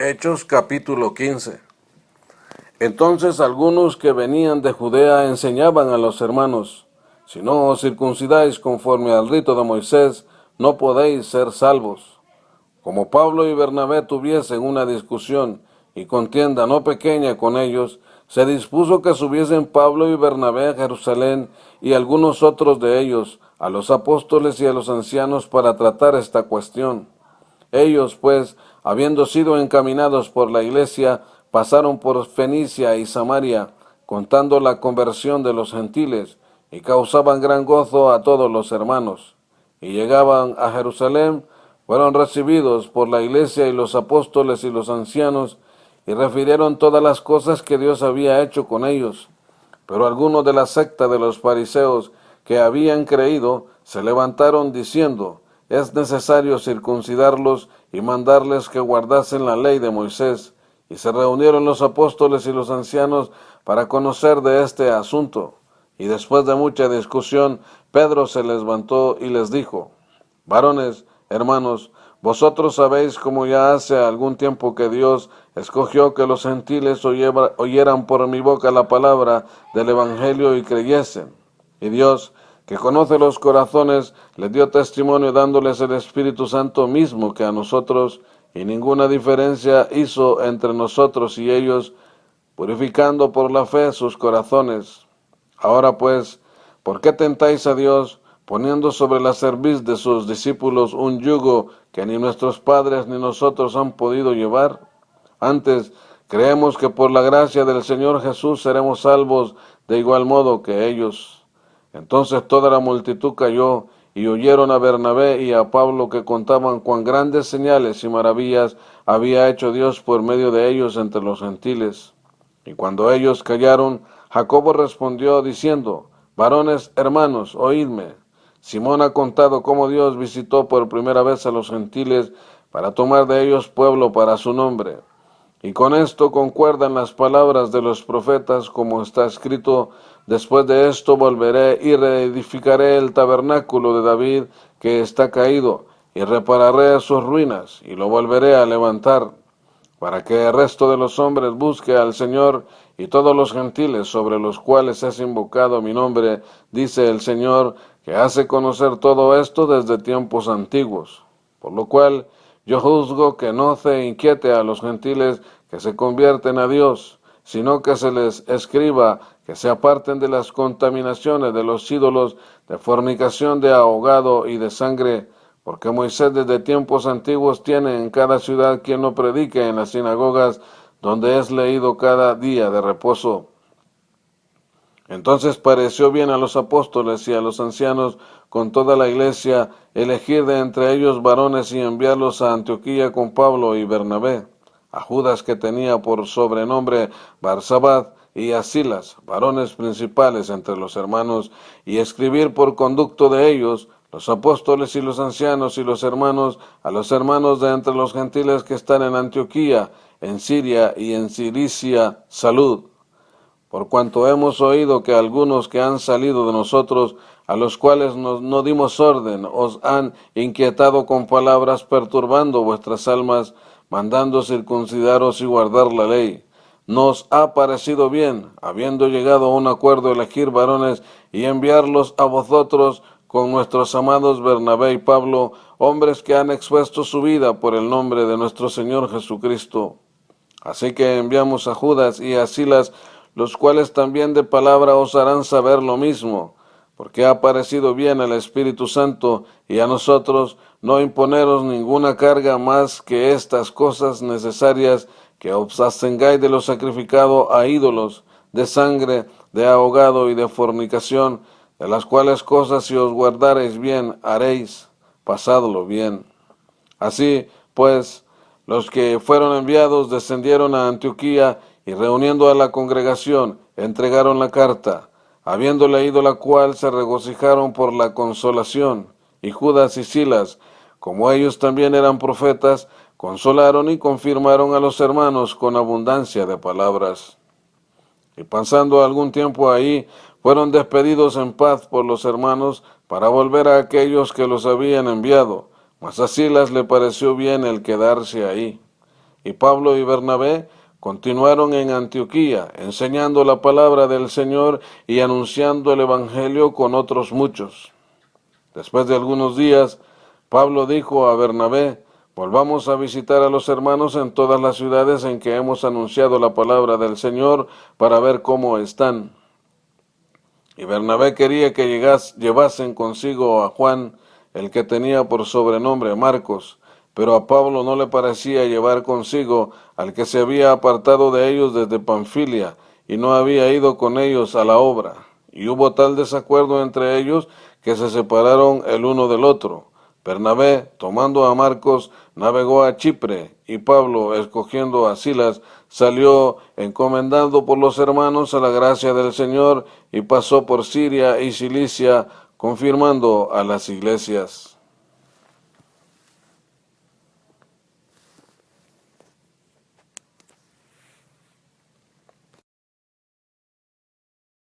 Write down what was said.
Hechos capítulo 15. Entonces algunos que venían de Judea enseñaban a los hermanos: si no os circuncidáis conforme al rito de Moisés, no podéis ser salvos. Como Pablo y Bernabé tuviesen una discusión y contienda no pequeña con ellos, se dispuso que subiesen Pablo y Bernabé a Jerusalén y algunos otros de ellos a los apóstoles y a los ancianos para tratar esta cuestión. Ellos, pues, habiendo sido encaminados por la iglesia, pasaron por Fenicia y Samaria, contando la conversión de los gentiles, y causaban gran gozo a todos los hermanos. Y llegaban a Jerusalén, fueron recibidos por la iglesia y los apóstoles y los ancianos, y refirieron todas las cosas que Dios había hecho con ellos. Pero algunos de la secta de los fariseos que habían creído se levantaron diciendo: es necesario circuncidarlos y mandarles que guardasen la ley de Moisés. Y se reunieron los apóstoles y los ancianos para conocer de este asunto. Y después de mucha discusión, Pedro se levantó y les dijo: varones, hermanos, vosotros sabéis cómo ya hace algún tiempo que Dios escogió que los gentiles oyeran por mi boca la palabra del Evangelio y creyesen. Y Dios, que conoce los corazones, les dio testimonio dándoles el Espíritu Santo mismo que a nosotros, y ninguna diferencia hizo entre nosotros y ellos, purificando por la fe sus corazones. Ahora pues, ¿por qué tentáis a Dios, poniendo sobre la cerviz de sus discípulos un yugo que ni nuestros padres ni nosotros han podido llevar? Antes, creemos que por la gracia del Señor Jesús seremos salvos de igual modo que ellos. Entonces toda la multitud cayó, y oyeron a Bernabé y a Pablo que contaban cuán grandes señales y maravillas había hecho Dios por medio de ellos entre los gentiles. Y cuando ellos callaron, Jacobo respondió diciendo: varones, hermanos, oídme. Simón ha contado cómo Dios visitó por primera vez a los gentiles para tomar de ellos pueblo para su nombre. Y con esto concuerdan las palabras de los profetas, como está escrito: después de esto volveré y reedificaré el tabernáculo de David que está caído, y repararé sus ruinas, y lo volveré a levantar, para que el resto de los hombres busque al Señor, y todos los gentiles sobre los cuales es invocado mi nombre, dice el Señor, que hace conocer todo esto desde tiempos antiguos. Por lo cual yo juzgo que no se inquiete a los gentiles que se convierten a Dios, sino que se les escriba que se aparten de las contaminaciones de los ídolos, de fornicación, de ahogado y de sangre, porque Moisés desde tiempos antiguos tiene en cada ciudad quien lo predique en las sinagogas, donde es leído cada día de reposo. Entonces pareció bien a los apóstoles y a los ancianos con toda la iglesia elegir de entre ellos varones y enviarlos a Antioquía con Pablo y Bernabé, a Judas, que tenía por sobrenombre Barsabás, y a Silas, varones principales entre los hermanos, y escribir por conducto de ellos, los apóstoles y los ancianos y los hermanos, a los hermanos de entre los gentiles que están en Antioquía, en Siria y en Cilicia, salud. Por cuanto hemos oído que algunos que han salido de nosotros, a los cuales no dimos orden, os han inquietado con palabras, perturbando vuestras almas, mandando circuncidaros y guardar la ley. Nos ha parecido bien, habiendo llegado a un acuerdo, elegir varones y enviarlos a vosotros con nuestros amados Bernabé y Pablo, hombres que han expuesto su vida por el nombre de nuestro Señor Jesucristo. Así que enviamos a Judas y a Silas, los cuales también de palabra os harán saber lo mismo, porque ha parecido bien al Espíritu Santo y a nosotros no imponeros ninguna carga más que estas cosas necesarias, que os abstengáis de lo sacrificado a ídolos, de sangre, de ahogado y de fornicación, de las cuales cosas si os guardareis bien haréis, pasadlo bien. Así, pues, los que fueron enviados descendieron a Antioquía y reuniendo a la congregación, entregaron la carta, habiendo leído la cual se regocijaron por la consolación. Y Judas y Silas, como ellos también eran profetas, consolaron y confirmaron a los hermanos con abundancia de palabras. Y pasando algún tiempo ahí, fueron despedidos en paz por los hermanos para volver a aquellos que los habían enviado, mas a Silas le pareció bien el quedarse ahí. y Pablo y Bernabé continuaron en Antioquía, enseñando la palabra del Señor y anunciando el Evangelio con otros muchos. Después de algunos días, Pablo dijo a Bernabé: volvamos a visitar a los hermanos en todas las ciudades en que hemos anunciado la palabra del Señor para ver cómo están. Y Bernabé quería que llevasen consigo a Juan, el que tenía por sobrenombre Marcos, pero a Pablo no le parecía llevar consigo al que se había apartado de ellos desde Panfilia y no había ido con ellos a la obra. Y hubo tal desacuerdo entre ellos que se separaron el uno del otro. Bernabé, tomando a Marcos, navegó a Chipre, y Pablo, escogiendo a Silas, salió encomendando por los hermanos a la gracia del Señor, y pasó por Siria y Cilicia, confirmando a las iglesias.